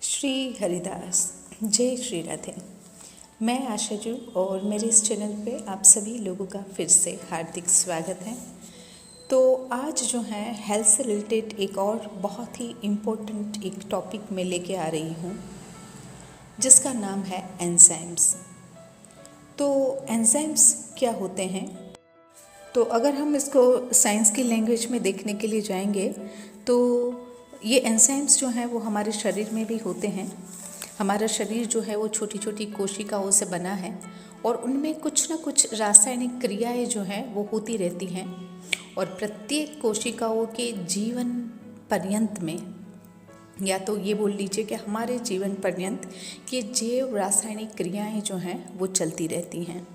श्री हरिदास। जय श्री राधे। मैं आशाजू और मेरे इस चैनल पे आप सभी लोगों का फिर से हार्दिक स्वागत है। तो आज जो है हेल्थ से रिलेटेड एक और बहुत ही इम्पोर्टेंट एक टॉपिक मैं लेके आ रही हूँ, जिसका नाम है एंजाइम्स। तो एंजाइम्स क्या होते हैं? तो अगर हम इसको साइंस की लैंग्वेज में देखने के लिए जाएंगे तो ये एंजाइम्स जो हैं वो हमारे शरीर में भी होते हैं। हमारा शरीर जो है वो छोटी छोटी कोशिकाओं से बना है और उनमें कुछ ना कुछ रासायनिक क्रियाएं जो हैं वो होती रहती हैं और प्रत्येक कोशिकाओं के जीवन पर्यंत में, या तो ये बोल लीजिए कि हमारे जीवन पर्यंत ये जैव रासायनिक क्रियाएं जो हैं वो चलती रहती हैं।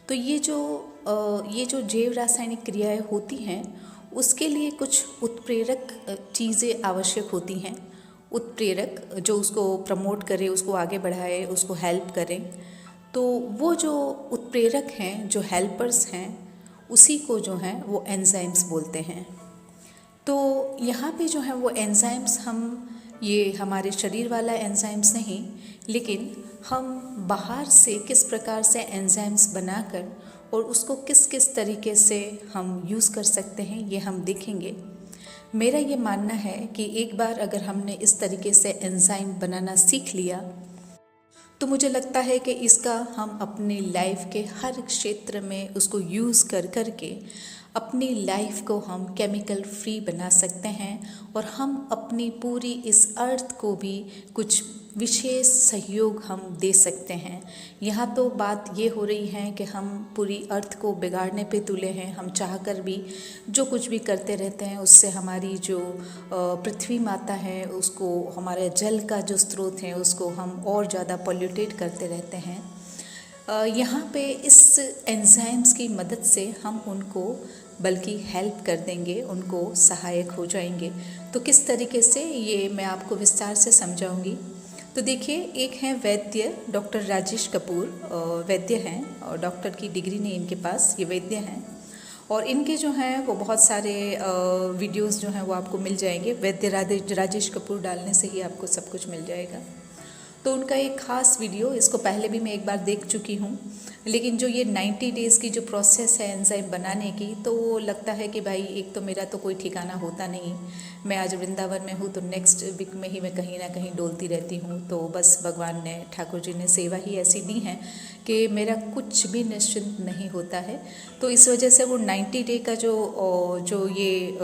तो ये जो जैव रासायनिक क्रियाएं होती हैं उसके लिए कुछ उत्प्रेरक चीज़ें आवश्यक होती हैं। उत्प्रेरक जो उसको प्रमोट करे, उसको आगे बढ़ाए, उसको हेल्प करें। तो वो जो उत्प्रेरक हैं, जो हेल्पर्स हैं, उसी को जो है वो एंजाइम्स बोलते हैं। तो यहाँ पे जो है वो एंजाइम्स, हम ये हमारे शरीर वाला एंजाइम्स नहीं, लेकिन हम बाहर से किस प्रकार से एंजाइम्स बनाकर और उसको किस किस तरीके से हम यूज़ कर सकते हैं ये हम देखेंगे। मेरा ये मानना है कि एक बार अगर हमने इस तरीके से एंजाइम बनाना सीख लिया तो मुझे लगता है कि इसका हम अपनी लाइफ के हर क्षेत्र में उसको यूज़ कर कर के अपनी लाइफ को हम केमिकल फ्री बना सकते हैं और हम अपनी पूरी इस अर्थ को भी कुछ विशेष सहयोग हम दे सकते हैं। यहाँ तो बात ये हो रही है कि हम पूरी अर्थ को बिगाड़ने पे तुले हैं। हम चाहकर भी जो कुछ भी करते रहते हैं उससे हमारी जो पृथ्वी माता है, उसको, हमारे जल का जो स्रोत है उसको हम और ज़्यादा पॉल्यूटेट करते रहते हैं। यहाँ पे इस एंजाइम्स की मदद से हम उनको बल्कि हेल्प कर देंगे, उनको सहायक हो जाएंगे। तो किस तरीके से ये मैं आपको विस्तार से समझाऊंगी। तो देखिए, एक हैं वैद्य डॉक्टर राजेश कपूर, वैद्य हैं और डॉक्टर की डिग्री नहीं इनके पास, ये वैद्य हैं और इनके जो हैं वो बहुत सारे वीडियोस जो हैं वो आपको मिल जाएंगे। वैद्य राजेश कपूर डालने से ही आपको सब कुछ मिल जाएगा। तो उनका एक ख़ास वीडियो, इसको पहले भी मैं एक बार देख चुकी हूँ, लेकिन जो ये 90 डेज़ की जो प्रोसेस है एंजाइम बनाने की, तो वो लगता है कि भाई एक तो मेरा तो कोई ठिकाना होता नहीं। मैं आज वृंदावन में हूँ तो नेक्स्ट वीक में ही मैं कहीं ना कहीं डोलती रहती हूँ। तो बस भगवान ने, ठाकुर जी ने सेवा ही ऐसी दी है कि मेरा कुछ भी निश्चिंत नहीं होता है। तो इस वजह से वो 90 डे का जो ये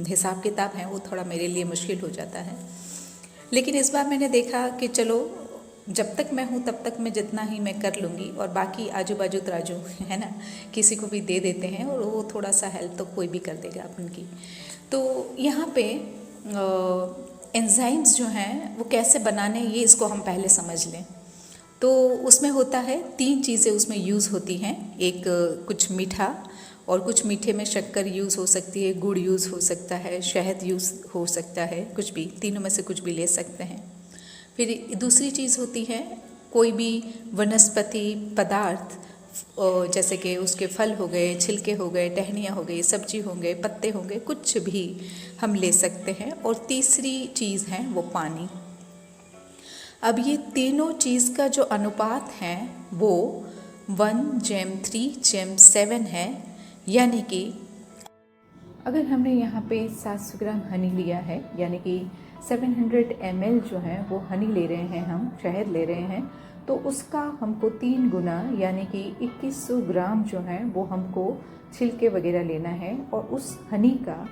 हिसाब किताब है वो थोड़ा मेरे लिए मुश्किल हो जाता है। लेकिन इस बार मैंने देखा कि चलो, जब तक मैं हूँ तब तक मैं जितना ही मैं कर लूँगी और बाकी आजू बाजू तराजू है ना, किसी को भी दे देते हैं और वो थोड़ा सा हेल्प तो कोई भी कर देगा अपन की। तो यहाँ पे एंजाइम्स जो हैं वो कैसे बनाने, ये इसको हम पहले समझ लें। तो उसमें होता है 3 चीज़ें उसमें यूज़ होती हैं। एक कुछ मीठा, और कुछ मीठे में शक्कर यूज़ हो सकती है, गुड़ यूज़ हो सकता है, शहद यूज़ हो सकता है, कुछ भी, तीनों में से कुछ भी ले सकते हैं। फिर दूसरी चीज़ होती है कोई भी वनस्पति पदार्थ, जैसे कि उसके फल हो गए, छिलके हो गए, टहनियाँ हो गई, सब्जी होंगे, पत्ते होंगे, कुछ भी हम ले सकते हैं। और तीसरी चीज़ है वो पानी। अब ये तीनों चीज़ का जो अनुपात है वो 1:3:7 है। यानी कि अगर हमने यहाँ पे 700 ग्राम हनी लिया है, यानी कि 700 ml जो है वो हनी ले रहे हैं, हम शहद ले रहे हैं, तो उसका हमको 3 गुना यानी कि 2100 ग्राम जो है वो हमको छिलके वगैरह लेना है और उस हनी का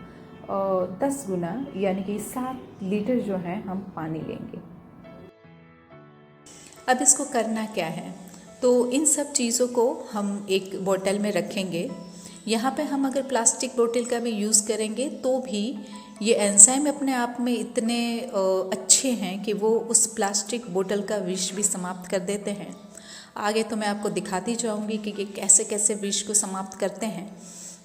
10 गुना यानी कि 7 लीटर जो है हम पानी लेंगे। अब इसको करना क्या है? तो इन सब चीज़ों को हम एक बोतल में रखेंगे। यहाँ पे हम अगर प्लास्टिक बोतल का भी यूज़ करेंगे तो भी ये एंजाइम अपने आप में इतने अच्छे हैं कि वो उस प्लास्टिक बोतल का विष भी समाप्त कर देते हैं। आगे तो मैं आपको दिखाती जाऊँगी कि ये कैसे कैसे विष को समाप्त करते हैं।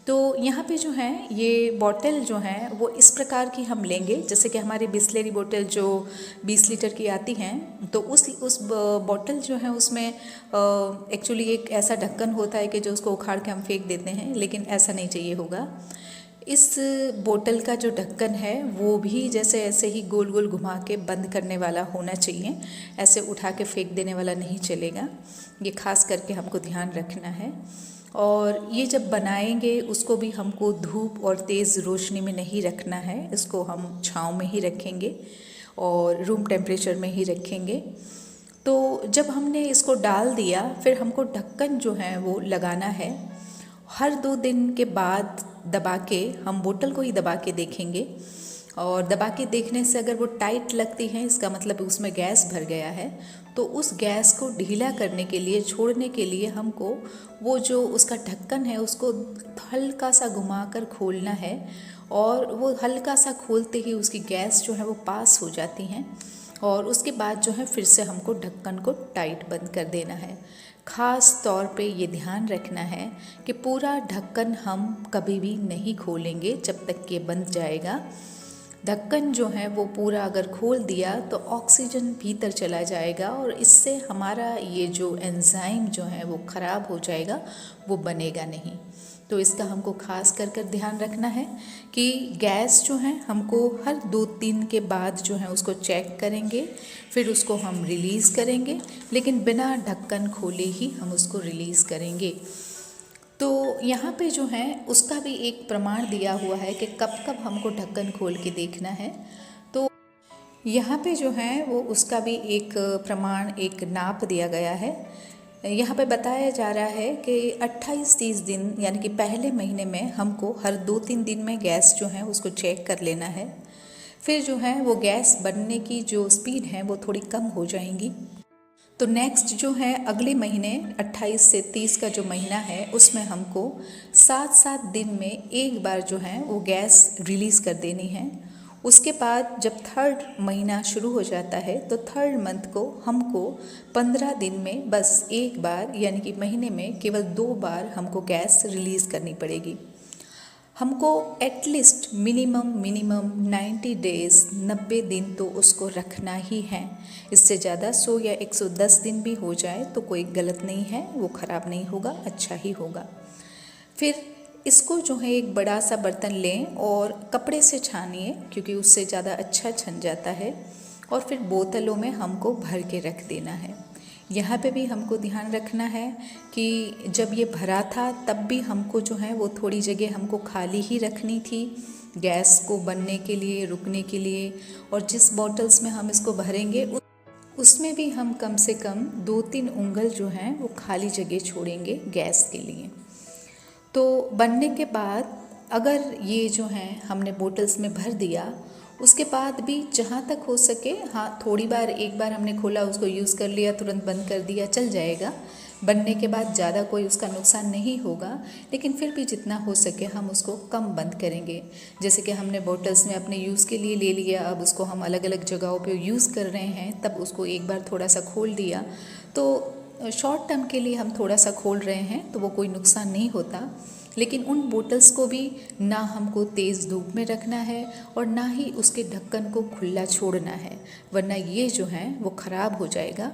तो यहाँ पे जो है ये बोतल जो है वो इस प्रकार की हम लेंगे, जैसे कि हमारी बिस्लेरी बोतल जो 20 लीटर की आती हैं, तो उस बोतल जो है उसमें एक्चुअली एक ऐसा ढक्कन होता है कि जो उसको उखाड़ के हम फेंक देते हैं, लेकिन ऐसा नहीं चाहिए होगा। इस बोतल का जो ढक्कन है वो भी जैसे ऐसे ही गोल गोल घुमा के बंद करने वाला होना चाहिए, ऐसे उठा के फेंक देने वाला नहीं चलेगा। ये खास करके हमको ध्यान रखना है। और ये जब बनाएंगे उसको भी हमको धूप और तेज़ रोशनी में नहीं रखना है, इसको हम छाँव में ही रखेंगे और रूम टेम्परेचर में ही रखेंगे। तो जब हमने इसको डाल दिया फिर हमको ढक्कन जो है वो लगाना है। हर 2 दिन के बाद दबा के, हम बोतल को ही दबा के देखेंगे और दबा के देखने से अगर वो टाइट लगती है इसका मतलब उसमें गैस भर गया है। तो उस गैस को ढीला करने के लिए, छोड़ने के लिए हमको वो जो उसका ढक्कन है उसको हल्का सा घुमाकर खोलना है और वो हल्का सा खोलते ही उसकी गैस जो है वो पास हो जाती हैं और उसके बाद जो है फिर से हमको ढक्कन को टाइट बंद कर देना है। ख़ास तौर पे ये ध्यान रखना है कि पूरा ढक्कन हम कभी भी नहीं खोलेंगे जब तक कि बंद जाएगा। ढक्कन जो है वो पूरा अगर खोल दिया तो ऑक्सीजन भीतर चला जाएगा और इससे हमारा ये जो एंजाइम जो है वो ख़राब हो जाएगा, वो बनेगा नहीं। तो इसका हमको खास कर ध्यान रखना है कि गैस जो है हमको हर 2-3 के बाद जो है उसको चेक करेंगे, फिर उसको हम रिलीज़ करेंगे, लेकिन बिना ढक्कन खोले ही हम उसको रिलीज़ करेंगे। तो यहाँ पे जो है उसका भी एक प्रमाण दिया हुआ है कि कब कब हमको ढक्कन खोल के देखना है। तो यहाँ पे जो है वो उसका भी एक प्रमाण, एक नाप दिया गया है। यहाँ पे बताया जा रहा है कि 28-30 दिन यानी कि पहले महीने में हमको हर 2-3 दिन में गैस जो है उसको चेक कर लेना है। फिर जो है वो गैस बनने की जो स्पीड है वो थोड़ी कम हो जाएंगी। तो नेक्स्ट जो है अगले महीने 28 से 30 का जो महीना है उसमें हमको 7-7 दिन में एक बार जो है वो गैस रिलीज़ कर देनी है। उसके बाद जब 3rd महीना शुरू हो जाता है तो 3rd मंथ को हमको 15 दिन में बस एक बार यानी कि महीने में केवल 2 बार हमको गैस रिलीज़ करनी पड़ेगी। हमको एटलीस्ट मिनिमम 90 डेज़ 90 दिन तो उसको रखना ही है। इससे ज़्यादा 100 या 110 दिन भी हो जाए तो कोई गलत नहीं है, वो ख़राब नहीं होगा, अच्छा ही होगा। फिर इसको जो है एक बड़ा सा बर्तन लें और कपड़े से छानिए क्योंकि उससे ज़्यादा अच्छा छन जाता है और फिर बोतलों में हमको भर के रख देना है। यहाँ पे भी हमको ध्यान रखना है कि जब ये भरा था तब भी हमको जो है वो थोड़ी जगह हमको खाली ही रखनी थी गैस को बनने के लिए, रुकने के लिए। और जिस बॉटल्स में हम इसको भरेंगे उसमें भी हम कम से कम 2-3 उंगल जो हैं वो खाली जगह छोड़ेंगे गैस के लिए। तो बनने के बाद अगर ये जो है हमने बोतल्स में भर दिया, उसके बाद भी जहाँ तक हो सके, हाँ थोड़ी बार एक बार हमने खोला उसको यूज़ कर लिया, तुरंत बंद कर दिया, चल जाएगा। बनने के बाद ज़्यादा कोई उसका नुकसान नहीं होगा, लेकिन फिर भी जितना हो सके हम उसको कम बंद करेंगे। जैसे कि हमने बोतल्स में अपने यूज़ के लिए ले लिया, अब उसको हम अलग अलग जगहों पे यूज़ कर रहे हैं, तब उसको एक बार थोड़ा सा खोल दिया। तो शॉर्ट टर्म के लिए हम थोड़ा सा खोल रहे हैं तो वो कोई नुकसान नहीं होता। लेकिन उन बोतल्स को भी ना हमको तेज़ धूप में रखना है और ना ही उसके ढक्कन को खुला छोड़ना है, वरना ये जो है वो ख़राब हो जाएगा।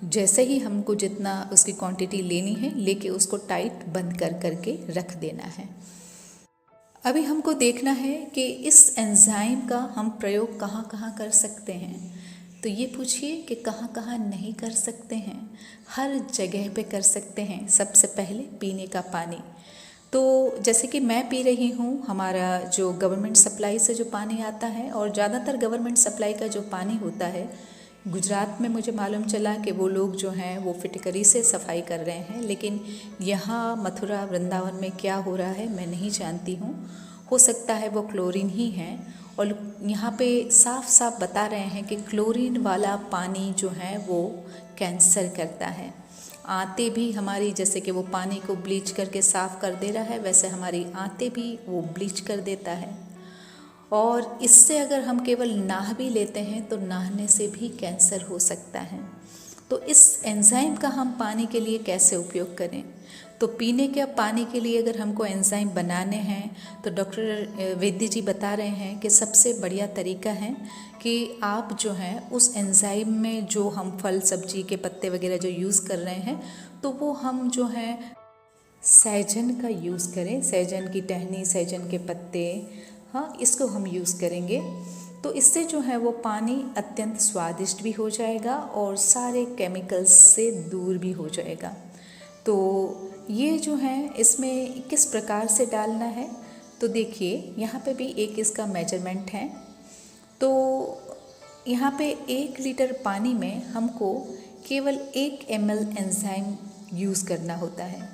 जैसे ही हमको जितना उसकी क्वांटिटी लेनी है लेके उसको टाइट बंद करके रख देना है। अभी हमको देखना है कि इस एंजाइम का हम प्रयोग कहाँ कहाँ कर सकते हैं। तो ये पूछिए कि कहाँ कहाँ नहीं कर सकते हैं। हर जगह पे कर सकते हैं। सबसे पहले पीने का पानी, तो जैसे कि मैं पी रही हूँ, हमारा जो गवर्नमेंट सप्लाई से जो पानी आता है, और ज़्यादातर गवर्नमेंट सप्लाई का जो पानी होता है, गुजरात में मुझे मालूम चला कि वो लोग जो हैं वो फिटकरी से सफाई कर रहे हैं, लेकिन यहाँ मथुरा वृंदावन में क्या हो रहा है मैं नहीं जानती हूँ। हो सकता है वो क्लोरीन ही है, और यहाँ पे साफ साफ बता रहे हैं कि क्लोरीन वाला पानी जो है वो कैंसर करता है। आंतें भी हमारी, जैसे कि वो पानी को ब्लीच करके साफ़ कर दे रहा है, वैसे हमारी आंतें भी वो ब्लीच कर देता है। और इससे अगर हम केवल नाह भी लेते हैं तो नहाने से भी कैंसर हो सकता है। तो इस एंजाइम का हम पानी के लिए कैसे उपयोग करें? तो पीने के पानी के लिए अगर हमको एंजाइम बनाने हैं तो डॉक्टर वैद्य जी बता रहे हैं कि सबसे बढ़िया तरीका है कि आप जो है उस एंजाइम में जो हम फल सब्जी के पत्ते वगैरह जो यूज़ कर रहे हैं तो वो हम जो है सहजन का यूज़ करें, सहजन की टहनी, सहजन के पत्ते, हाँ इसको हम यूज़ करेंगे। तो इससे जो है वो पानी अत्यंत स्वादिष्ट भी हो जाएगा और सारे केमिकल्स से दूर भी हो जाएगा। तो ये जो है इसमें किस प्रकार से डालना है, तो देखिए यहाँ पे भी एक इसका मेजरमेंट है। तो यहाँ पे 1 लीटर पानी में हमको केवल 1 ml एंजाइम यूज़ करना होता है।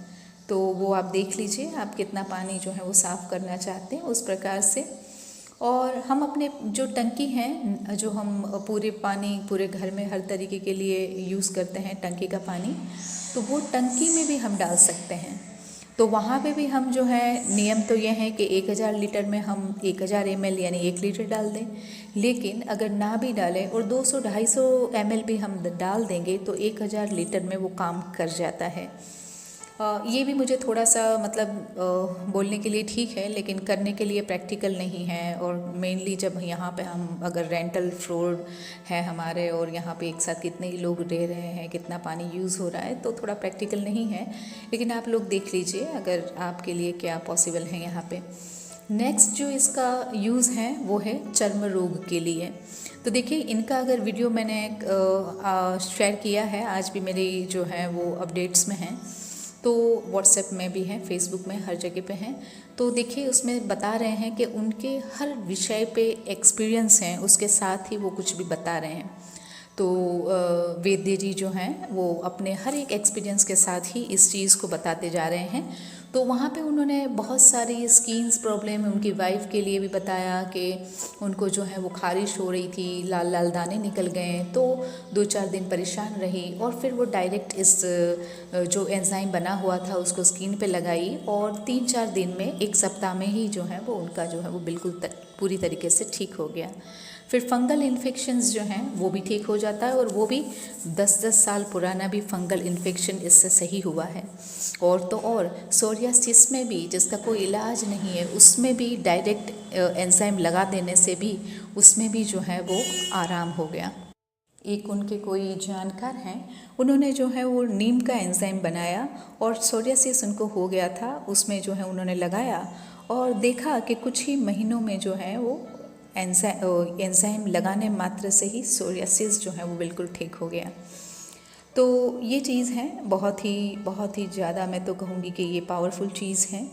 तो वो आप देख लीजिए आप कितना पानी जो है वो साफ़ करना चाहते हैं उस प्रकार से। और हम अपने जो टंकी हैं, जो हम पूरे पानी पूरे घर में हर तरीके के लिए यूज़ करते हैं टंकी का पानी, तो वो टंकी में भी हम डाल सकते हैं। तो वहाँ पे भी हम जो है नियम तो ये है कि 1000 लीटर में हम 1000 ml यानी 1 लीटर डाल दें। लेकिन अगर ना भी डालें और 200-250 ml भी हम डाल देंगे तो 1000 लीटर में वो काम कर जाता है। ये भी मुझे थोड़ा सा मतलब बोलने के लिए ठीक है, लेकिन करने के लिए प्रैक्टिकल नहीं है। और मेनली जब यहाँ पे हम अगर रेंटल फ्लोर है हमारे और यहाँ पे एक साथ कितने ही लोग रह रहे हैं, कितना पानी यूज़ हो रहा है, तो थोड़ा प्रैक्टिकल नहीं है। लेकिन आप लोग देख लीजिए अगर आपके लिए क्या पॉसिबल है यहाँ पे। नेक्स्ट जो इसका यूज़ है वो है चर्म रोग के लिए। तो देखिए इनका अगर वीडियो मैंने शेयर किया है, आज भी मेरी जो है वो अपडेट्स में है, तो व्हाट्सएप में भी है, फेसबुक में, हर जगह पे हैं। तो देखिए उसमें बता रहे हैं कि उनके हर विषय पे एक्सपीरियंस हैं, उसके साथ ही वो कुछ भी बता रहे हैं। तो वैद्य जी जो हैं वो अपने हर एक एक्सपीरियंस के साथ ही इस चीज़ को बताते जा रहे हैं। तो वहाँ पे उन्होंने बहुत सारी स्किन्स प्रॉब्लम उनकी वाइफ के लिए भी बताया कि उनको जो है वो खारिश हो रही थी, लाल लाल दाने निकल गए, तो 2-4 दिन परेशान रही और फिर वो डायरेक्ट इस जो एंजाइम बना हुआ था उसको स्किन पे लगाई और 3-4 दिन में, 1 सप्ताह में ही जो है वो उनका जो है वो बिल्कुल पूरी तरीके से ठीक हो गया। फिर फंगल इन्फेक्शंस जो हैं वो भी ठीक हो जाता है और वो भी 10-10 साल पुराना भी फंगल इन्फेक्शन इससे सही हुआ है। और तो और सोरियासिस में भी जिसका कोई इलाज नहीं है उसमें भी डायरेक्ट एंजाइम लगा देने से भी उसमें भी जो है वो आराम हो गया। एक उनके कोई जानकार हैं, उन्होंने जो है वो नीम का एंजाइम बनाया और सोरियासिस उनको हो गया था, उसमें जो है उन्होंने लगाया और देखा कि कुछ ही महीनों में जो है वो एंजाइम लगाने मात्र से ही सोरियासिस जो है वो बिल्कुल ठीक हो गया। तो ये चीज़ है बहुत ही ज़्यादा, मैं तो कहूँगी कि ये पावरफुल चीज़ है।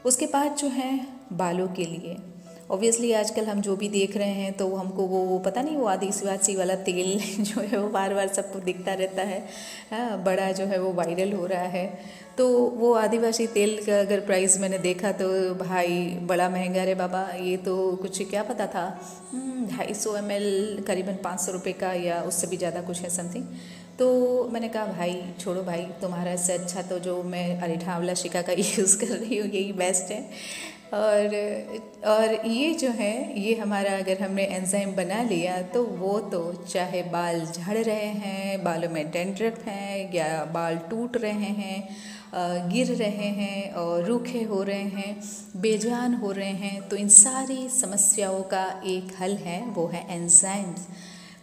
उसके बाद जो है बालों के लिए, ऑब्वियसली आजकल हम जो भी देख रहे हैं तो हमको वो पता नहीं वो आदिवासी वाला तेल जो है वो बार बार सबको दिखता रहता है, हाँ बड़ा जो है वो वायरल हो रहा है। तो वो आदिवासी तेल का अगर प्राइस मैंने देखा तो भाई बड़ा महंगा रे बाबा, ये तो कुछ क्या पता था 250 ml करीबन 500 रुपये का या उससे भी ज़्यादा कुछ है समथिंग। तो मैंने कहा भाई छोड़ो भाई, तुम्हारा इससे अच्छा तो जो मैं अरीठा आंवला शिका का यूज़ कर रही हूँ यही बेस्ट है। और ये जो है ये हमारा अगर हमने एंजाइम बना लिया तो वो तो चाहे बाल झड़ रहे हैं, बालों में डैंड्रफ है या बाल टूट रहे हैं, गिर रहे हैं और रूखे हो रहे हैं, बेजान हो रहे हैं, तो इन सारी समस्याओं का एक हल है, वो है एंजाइम्स।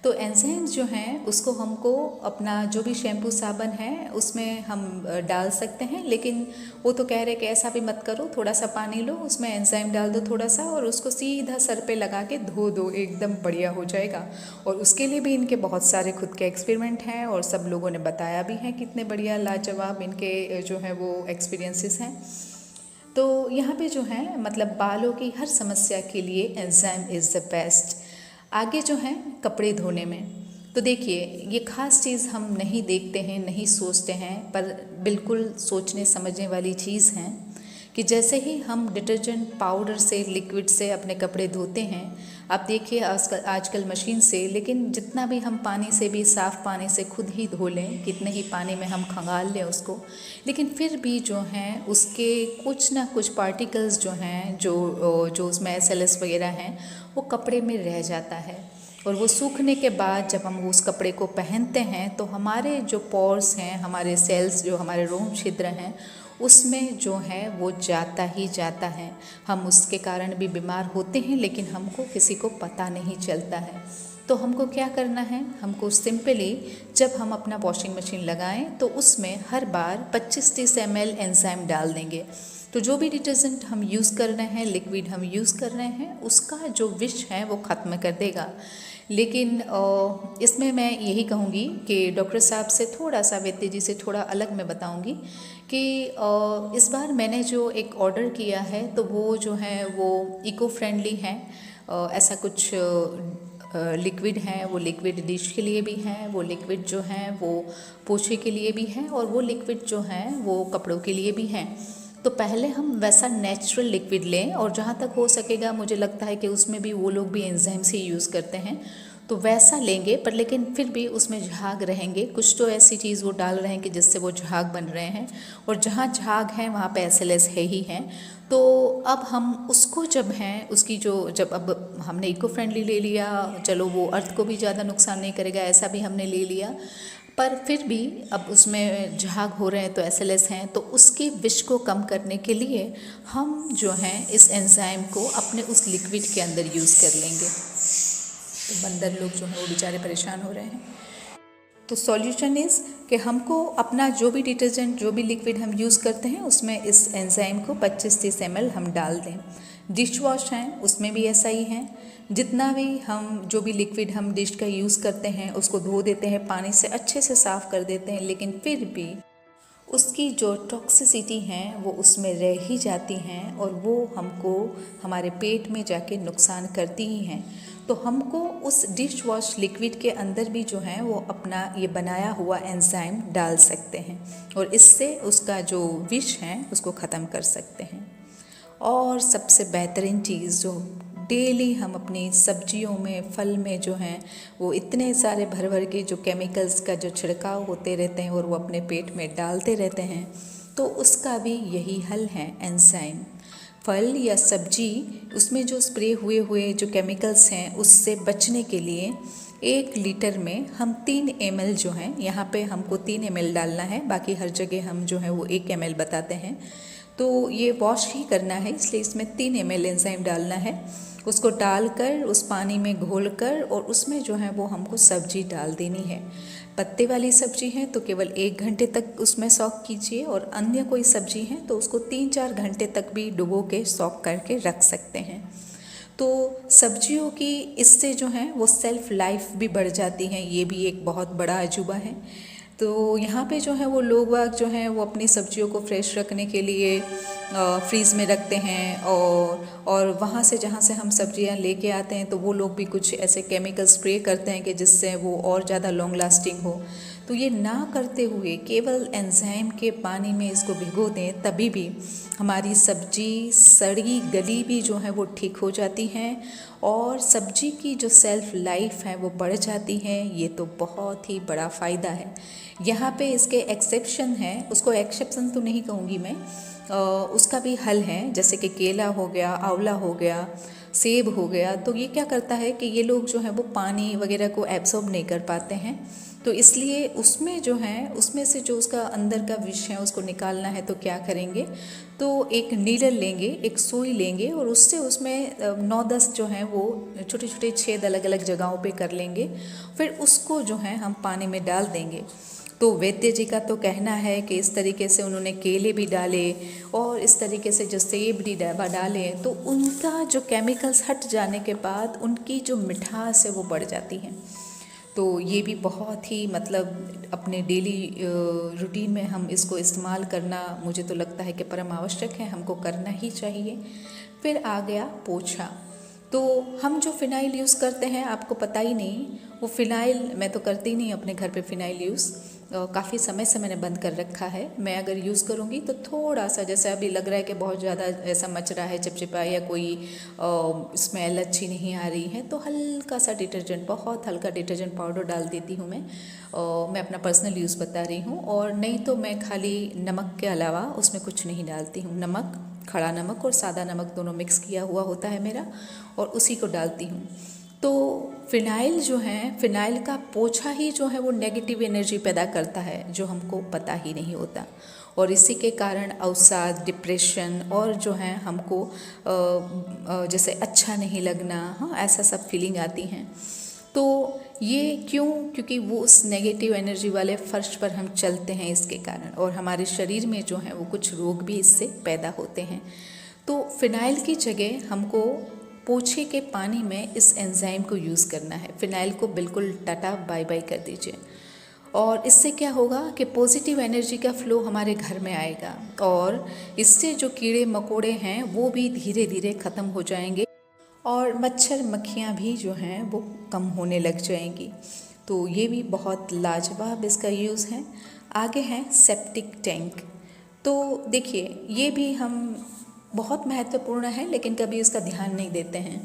तो एंजाइम्स जो हैं उसको हमको अपना जो भी शैम्पू साबन है उसमें हम डाल सकते हैं, लेकिन वो तो कह रहे कि ऐसा भी मत करो, थोड़ा सा पानी लो उसमें एंजाइम डाल दो थोड़ा सा और उसको सीधा सर पे लगा के धो दो, एकदम बढ़िया हो जाएगा। और उसके लिए भी इनके बहुत सारे खुद के एक्सपेरिमेंट हैं और सब लोगों ने बताया भी है कितने बढ़िया लाजवाब इनके जो है वो एक्सपीरियंसेस हैं। तो यहाँ पे जो है मतलब बालों की हर समस्या के लिए एंजाइम इज़ द बेस्ट। आगे जो है कपड़े धोने में, तो देखिए ये ख़ास चीज़ हम नहीं देखते हैं, नहीं सोचते हैं, पर बिल्कुल सोचने समझने वाली चीज़ है कि जैसे ही हम डिटर्जेंट पाउडर से, लिक्विड से अपने कपड़े धोते हैं, आप देखिए आजकल मशीन से, लेकिन जितना भी हम पानी से भी, साफ़ पानी से खुद ही धो लें, कितने ही पानी में हम खंगाल लें उसको, लेकिन फिर भी जो हैं उसके कुछ ना कुछ पार्टिकल्स जो हैं जो उसमें SLS वगैरह हैं वो कपड़े में रह जाता है। और वो सूखने के बाद जब हम उस कपड़े को पहनते हैं तो हमारे जो पोर्स हैं, हमारे सेल्स जो हमारे रोम छिद्र हैं उसमें जो है वो जाता ही जाता है। हम उसके कारण भी बीमार होते हैं लेकिन हमको किसी को पता नहीं चलता है। तो हमको क्या करना है, हमको सिंपली जब हम अपना वॉशिंग मशीन लगाएं तो उसमें हर बार 25-30 ml एंजाइम डाल देंगे। तो जो भी डिटर्जेंट हम यूज़ कर रहे हैं, लिक्विड हम यूज़ कर रहे हैं, उसका जो विष है वो ख़त्म कर देगा। लेकिन इसमें मैं यही कहूँगी कि डॉक्टर साहब से थोड़ा सा, वैद्य जी से थोड़ा अलग मैं बताऊँगी कि इस बार मैंने जो एक ऑर्डर किया है तो वो जो है वो इको फ्रेंडली है। ऐसा कुछ लिक्विड है, वो लिक्विड डिश के लिए भी है, वो लिक्विड जो है वो पोछे के लिए भी है, और वो लिक्विड जो है वो कपड़ों के लिए भी है। तो पहले हम वैसा नेचुरल लिक्विड लें, और जहाँ तक हो सकेगा मुझे लगता है कि उसमें भी वो लोग भी एंजाइम से यूज़ करते हैं, तो वैसा लेंगे। पर लेकिन फिर भी उसमें झाग रहेंगे, कुछ तो ऐसी चीज़ वो डाल रहे हैं कि जिससे वो झाग बन रहे हैं, और जहाँ झाग है वहाँ पे SLS है ही है। तो अब हम उसको जब हैं उसकी जब अब हमने इको फ्रेंडली ले लिया, चलो वो अर्थ को भी ज़्यादा नुकसान नहीं करेगा, ऐसा भी हमने ले लिया, पर फिर भी अब उसमें झाग हो रहे हैं तो SLS हैं, तो उसके विष को कम करने के लिए हम जो हैं इस एंजाइम को अपने उस लिक्विड के अंदर यूज़ कर लेंगे। तो बंदर लोग जो हैं वो बेचारे परेशान हो रहे हैं। तो सॉल्यूशन इज़ कि हमको अपना जो भी डिटर्जेंट, जो भी लिक्विड हम यूज़ करते हैं उसमें इस एंजाइम को 25-30 ml हम डाल दें। डिश वॉश हैं उसमें भी ऐसा ही है, जितना भी हम जो भी लिक्विड हम डिश का यूज़ करते हैं उसको धो देते हैं, पानी से अच्छे से साफ़ कर देते हैं, लेकिन फिर भी उसकी जो टॉक्सिसिटी हैं वो उसमें रह ही जाती हैं, और वो हमको हमारे पेट में जाके नुकसान करती ही हैं। तो हमको उस डिश वॉश लिक्विड के अंदर भी जो है वो अपना ये बनाया हुआ एंजाइम डाल सकते हैं, और इससे उसका जो विष है उसको ख़त्म कर सकते हैं। और सबसे बेहतरीन चीज़ जो डेली हम अपनी सब्जियों में, फल में जो हैं वो इतने सारे भर भर के जो केमिकल्स का जो छिड़काव होते रहते हैं और वो अपने पेट में डालते रहते हैं, तो उसका भी यही हल है एंजाइम। फल या सब्जी उसमें जो स्प्रे हुए हुए जो केमिकल्स हैं उससे बचने के लिए 1 लीटर में हम 3 ml जो हैं, यहाँ पे हमको 3 ml डालना है, बाकी हर जगह हम जो है वो 1 ml बताते हैं। तो ये वॉश ही करना है, इसलिए इसमें 3 ml एंजाइम डालना है। उसको डालकर उस पानी में घोलकर और उसमें जो है वो हमको सब्जी डाल देनी है। पत्ते वाली सब्जी है तो केवल 1 घंटे तक उसमें सॉक कीजिए, और अन्य कोई सब्जी है तो उसको 3-4 घंटे तक भी डुबो के सॉक करके रख सकते हैं। तो सब्जियों की इससे जो है वो सेल्फ लाइफ भी बढ़ जाती है, ये भी एक बहुत बड़ा अजूबा है। तो यहाँ पे जो है वो लोग वाग जो हैं वो अपनी सब्जियों को फ्रेश रखने के लिए फ्रीज़ में रखते हैं, और वहाँ से जहाँ से हम सब्जियाँ लेके आते हैं तो वो लोग भी कुछ ऐसे केमिकल स्प्रे करते हैं कि जिससे वो और ज़्यादा लॉन्ग लास्टिंग हो। तो ये ना करते हुए केवल एंजाइम के पानी में इसको भिगो दें, तभी भी हमारी सब्जी सड़ी गली भी जो है वो ठीक हो जाती हैं, और सब्जी की जो सेल्फ लाइफ है वो बढ़ जाती है। ये तो बहुत ही बड़ा फ़ायदा है। यहाँ पे इसके एक्सेप्शन है, उसको एक्सेप्शन तो नहीं कहूँगी मैं, उसका भी हल है, जैसे कि केला हो गया, आंवला हो गया, सेब हो गया। तो ये क्या करता है कि ये लोग जो है वो पानी वगैरह को एब्सॉर्ब नहीं कर पाते हैं, तो इसलिए उसमें जो है उसमें से जो उसका अंदर का विष है उसको निकालना है। तो क्या करेंगे, तो एक नीडल लेंगे, एक सुई लेंगे, और उससे उसमें 9-10 जो हैं वो छोटे छोटे छेद अलग अलग जगहों पे कर लेंगे। फिर उसको जो है हम पानी में डाल देंगे। तो वैद्य जी का तो कहना है कि इस तरीके से उन्होंने केले भी डाले, और इस तरीके से जो सेब भी डाले, तो उनका जो केमिकल्स हट जाने के बाद उनकी जो मिठास है वो बढ़ जाती है। तो ये भी बहुत ही मतलब अपने डेली रूटीन में हम इसको इस्तेमाल करना, मुझे तो लगता है कि परम आवश्यक है, हमको करना ही चाहिए। फिर आ गया पोछा। तो हम जो फ़िनाइल यूज़ करते हैं, आपको पता ही नहीं, वो फ़िनाइल मैं तो करती नहीं अपने घर पे फ़िनाइल यूज़, काफ़ी समय से मैंने बंद कर रखा है। मैं अगर यूज़ करूँगी तो थोड़ा सा, जैसे अभी लग रहा है कि बहुत ज़्यादा ऐसा मच रहा है, चिपचिपा, या कोई स्मेल अच्छी नहीं आ रही है, तो हल्का सा डिटर्जेंट, बहुत हल्का डिटर्जेंट पाउडर डाल देती हूँ मैं अपना पर्सनल यूज़ बता रही हूँ। और नहीं तो मैं खाली नमक के अलावा उसमें कुछ नहीं डालती हूँ। नमक, खड़ा नमक और सादा नमक दोनों मिक्स किया हुआ होता है मेरा, और उसी को डालती हूँ। तो फ़िनाइल जो है, फ़िनाइल का पोछा ही जो है वो नेगेटिव एनर्जी पैदा करता है, जो हमको पता ही नहीं होता, और इसी के कारण अवसाद, डिप्रेशन, और जो है हमको जैसे अच्छा नहीं लगना, हाँ, ऐसा सब फीलिंग आती हैं। तो ये क्यों? क्योंकि वो उस नेगेटिव एनर्जी वाले फर्श पर हम चलते हैं इसके कारण, और हमारे शरीर में जो है वो कुछ रोग भी इससे पैदा होते हैं। तो फिनाइल की जगह हमको पोछे के पानी में इस एंजाइम को यूज़ करना है। फिनाइल को बिल्कुल टाटा बाय बाय कर दीजिए, और इससे क्या होगा कि पॉजिटिव एनर्जी का फ्लो हमारे घर में आएगा, और इससे जो कीड़े मकोड़े हैं वो भी धीरे धीरे ख़त्म हो जाएंगे, और मच्छर मक्खियाँ भी जो हैं वो कम होने लग जाएंगी। तो ये भी बहुत लाजवाब इसका यूज़ है। आगे है सेप्टिक टैंक। तो देखिए, ये भी हम बहुत महत्वपूर्ण है, लेकिन कभी इसका ध्यान नहीं देते हैं।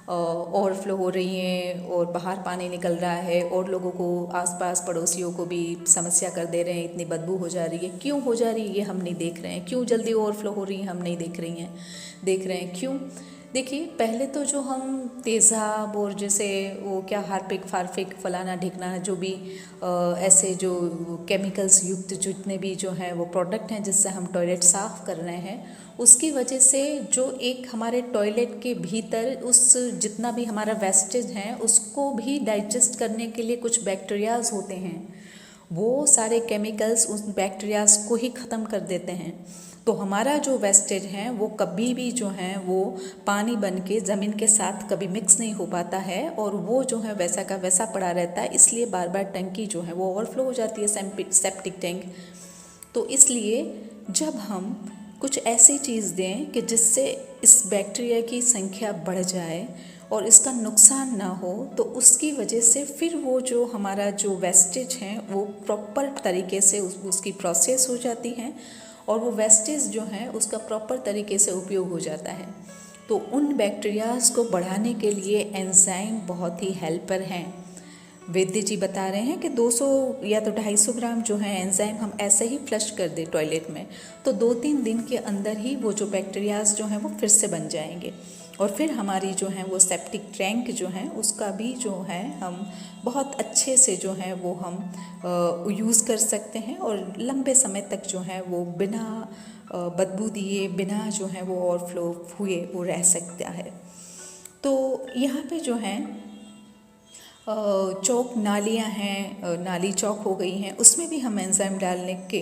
ओवरफ्लो हो रही हैं और बाहर पानी निकल रहा है, और लोगों को आसपास पड़ोसियों को भी समस्या कर दे रहे हैं, इतनी बदबू हो जा रही है। क्यों हो जा रही है ये हम नहीं देख रहे हैं, क्यों जल्दी ओवरफ्लो हो रही है हम नहीं देख रहे हैं क्यों? देखिए, पहले तो जो हम तेज़ाब और जैसे वो क्या हार्पिक फार्पिक फलाना ढिकना जो भी ऐसे जो केमिकल्स युक्त जितने भी जो हैं वो प्रोडक्ट हैं जिससे हम टॉयलेट साफ़ कर रहे हैं, उसकी वजह से जो एक हमारे टॉयलेट के भीतर उस जितना भी हमारा वेस्टेज है उसको भी डाइजेस्ट करने के लिए कुछ बैक्टीरियाज होते हैं, वो सारे केमिकल्स उस बैक्टीरियाज को ही ख़त्म कर देते हैं। तो हमारा जो वेस्टेज है वो कभी भी जो है वो पानी बन के ज़मीन के साथ कभी मिक्स नहीं हो पाता है, और वो जो है वैसा का वैसा पड़ा रहता है। इसलिए बार बार टंकी जो है वो ओवरफ्लो हो जाती है, सेप्टिक टैंक। तो इसलिए जब हम कुछ ऐसी चीज़ दें कि जिससे इस बैक्टीरिया की संख्या बढ़ जाए और इसका नुकसान ना हो, तो उसकी वजह से फिर वो जो हमारा जो वेस्टेज हैं वो प्रॉपर तरीके से उसकी प्रोसेस हो जाती हैं, और वो वेस्टेज जो है उसका प्रॉपर तरीके से उपयोग हो जाता है। तो उन बैक्टीरियाज को बढ़ाने के लिए एंजाइम बहुत ही हेल्पर हैं। वैद्य जी बता रहे हैं कि 200 या तो 250 ग्राम जो है एंजाइम हम ऐसे ही फ्लश कर दें टॉयलेट में, तो 2-3 दिन के अंदर ही वो जो बैक्टीरियाज जो हैं वो फिर से बन जाएंगे, और फिर हमारी जो है वो सेप्टिक टैंक जो है उसका भी जो है हम बहुत अच्छे से जो है वो हम यूज़ कर सकते हैं, और लंबे समय तक जो है वो बिना बदबू दिए, बिना जो है वो ओवरफ्लो हुए वो रह सकता है। तो यहाँ पे जो है चौक नालियाँ हैं, नाली चौक हो गई हैं, उसमें भी हम एंजाइम डालने के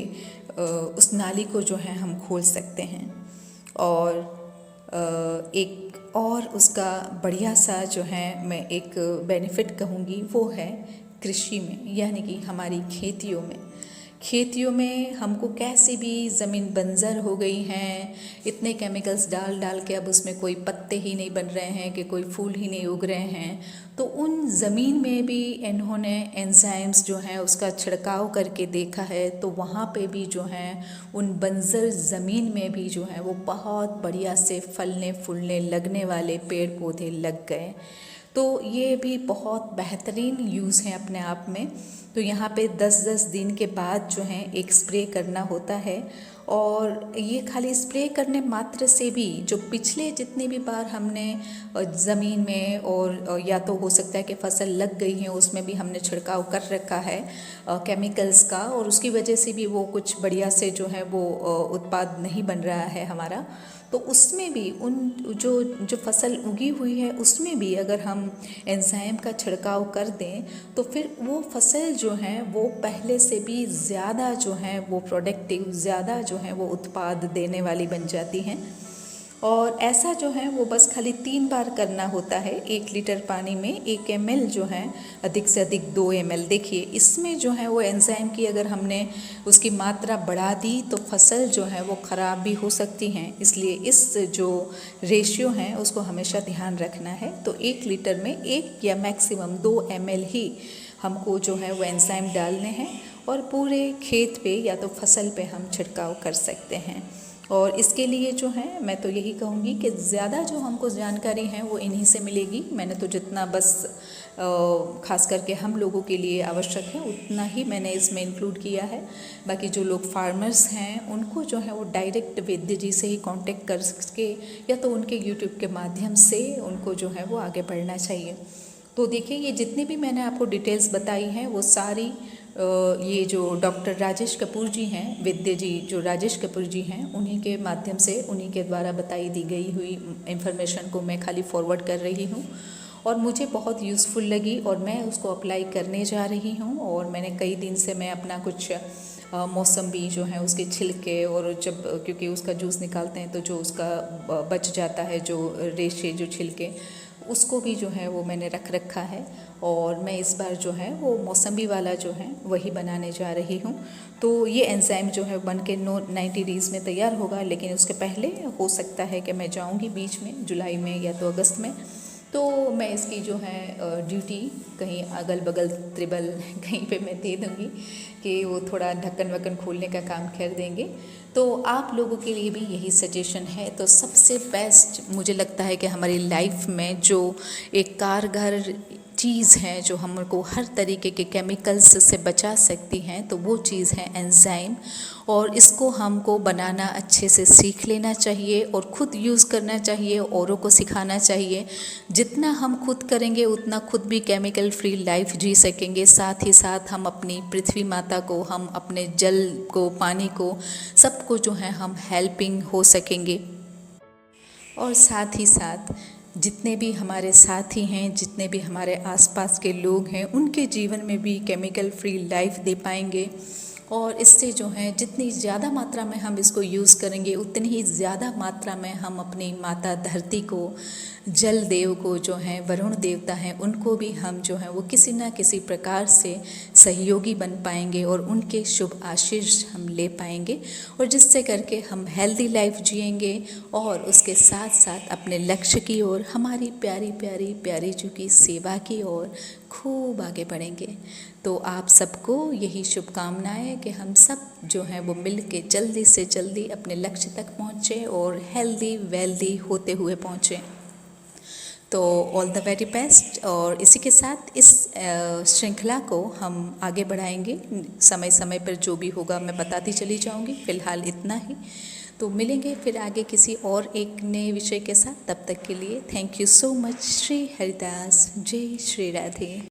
उस नाली को जो है हम खोल सकते हैं। और एक और उसका बढ़िया सा जो है मैं एक बेनिफिट कहूँगी वो है कृषि में, यानी कि हमारी खेतियों में हमको कैसी भी ज़मीन बंजर हो गई हैं, इतने केमिकल्स डाल डाल के अब उसमें कोई पत्ते ही नहीं बन रहे हैं कि कोई फूल ही नहीं उग रहे हैं, तो उन ज़मीन में भी इन्होंने एंजाइम्स जो हैं उसका छिड़काव करके देखा है, तो वहाँ पे भी जो हैं उन बंजर ज़मीन में भी जो है वो बहुत बढ़िया से फलने फूलने लगने वाले पेड़ पौधे लग गए। तो ये भी बहुत बेहतरीन यूज़ है अपने आप में। तो यहाँ पे 10-10 दिन के बाद जो है एक स्प्रे करना होता है, और ये खाली स्प्रे करने मात्र से भी जो पिछले जितनी भी बार हमने ज़मीन में और या तो हो सकता है कि फसल लग गई है उसमें भी हमने छिड़काव कर रखा है केमिकल्स का, और उसकी वजह से भी वो कुछ बढ़िया से जो है वो उत्पाद नहीं बन रहा है हमारा, तो उसमें भी उन जो फसल उगी हुई है उसमें भी अगर हम एंजाइम का छिड़काव कर दें तो फिर वो फसल जो है वो पहले से भी ज़्यादा जो है वो प्रोडक्टिव, ज़्यादा जो है वो उत्पाद देने वाली बन जाती हैं। और ऐसा जो है वो बस खाली 3 बार करना होता है। 1 लीटर पानी में 1 ml जो है, अधिक से अधिक 2 ml। देखिए इसमें जो है वो एंजाइम की अगर हमने उसकी मात्रा बढ़ा दी तो फसल जो है वो ख़राब भी हो सकती हैं, इसलिए इस जो रेशियो है उसको हमेशा ध्यान रखना है। तो 1 लीटर में 1 या मैक्सिमम 2 ml ही हमको जो है वो एंजाइम डालने हैं, और पूरे खेत पे या तो फसल पे हम छिड़काव कर सकते हैं। और इसके लिए जो है मैं तो यही कहूँगी कि ज़्यादा जो हमको जानकारी है वो इन्हीं से मिलेगी। मैंने तो जितना बस ख़ास करके हम लोगों के लिए आवश्यक है उतना ही मैंने इसमें इंक्लूड किया है। बाकी जो लोग फार्मर्स हैं उनको जो है वो डायरेक्ट वैद्य जी से ही कांटेक्ट कर सके, या तो उनके यूट्यूब के माध्यम से उनको जो है वो आगे बढ़ना चाहिए। तो देखिए ये जितनी भी मैंने आपको डिटेल्स बताई हैं वो सारी ये जो डॉक्टर राजेश कपूर जी हैं, वैद्य जी जो राजेश कपूर जी हैं, उन्हीं के माध्यम से, उन्हीं के द्वारा बताई दी गई हुई इन्फॉर्मेशन को मैं खाली फॉरवर्ड कर रही हूँ। और मुझे बहुत यूज़फुल लगी और मैं उसको अप्लाई करने जा रही हूँ। और मैंने कई दिन से मैं अपना कुछ मौसम्बी जो है उसके छिलके, और जब क्योंकि उसका जूस निकालते हैं तो जो उसका बच जाता है जो रेशे जो छिलके, उसको भी जो है वो मैंने रख रखा है। और मैं इस बार जो है वो मौसम्बी वाला जो है वही बनाने जा रही हूँ। तो ये एंजाइम जो है बन के 90 डेज़ में तैयार होगा, लेकिन उसके पहले हो सकता है कि मैं जाऊँगी बीच में, जुलाई में या तो अगस्त में। तो मैं इसकी जो है ड्यूटी कहीं अगल बगल त्रिबल कहीं पे मैं दे दूँगी कि वो थोड़ा ढक्कन वक्कन खोलने का काम कर देंगे। तो आप लोगों के लिए भी यही सजेशन है। तो सबसे बेस्ट मुझे लगता है कि हमारी लाइफ में जो एक कारगर चीज़ है जो हमको हर तरीके के केमिकल्स से बचा सकती हैं, तो वो चीज़ है एंजाइम। और इसको हमको बनाना अच्छे से सीख लेना चाहिए और ख़ुद यूज़ करना चाहिए, औरों को सिखाना चाहिए। जितना हम खुद करेंगे उतना खुद भी केमिकल फ्री लाइफ जी सकेंगे। साथ ही साथ हम अपनी पृथ्वी माता को, हम अपने जल को, पानी को, सबको जो है हम हेल्पिंग हो सकेंगे। और साथ ही साथ जितने भी हमारे साथी हैं, जितने भी हमारे आसपास के लोग हैं, उनके जीवन में भी केमिकल फ्री लाइफ दे पाएंगे। और इससे जो है जितनी ज़्यादा मात्रा में हम इसको यूज़ करेंगे उतनी ही ज़्यादा मात्रा में हम अपनी माता धरती को, जल देव को जो हैं, वरुण देवता हैं, उनको भी हम जो है वो किसी ना किसी प्रकार से सहयोगी बन पाएंगे और उनके शुभ आशीष हम ले पाएंगे। और जिससे करके हम हेल्दी लाइफ जिएंगे और उसके साथ साथ अपने लक्ष्य की ओर, हमारी प्यारी प्यारी प्यारी जू की सेवा की ओर खूब आगे बढ़ेंगे। तो आप सबको यही शुभकामनाएं कि हम सब जो हैं वो मिल के जल्दी से जल्दी अपने लक्ष्य तक पहुँचें और हेल्दी वेल्दी होते हुए पहुँचें। तो ऑल द वेरी बेस्ट। और इसी के साथ इस श्रृंखला को हम आगे बढ़ाएंगे। समय समय पर जो भी होगा मैं बताती चली जाऊंगी। फ़िलहाल इतना ही। तो मिलेंगे फिर आगे किसी और एक नए विषय के साथ। तब तक के लिए thank you so much. Shri Haridas. जय श्री राधे।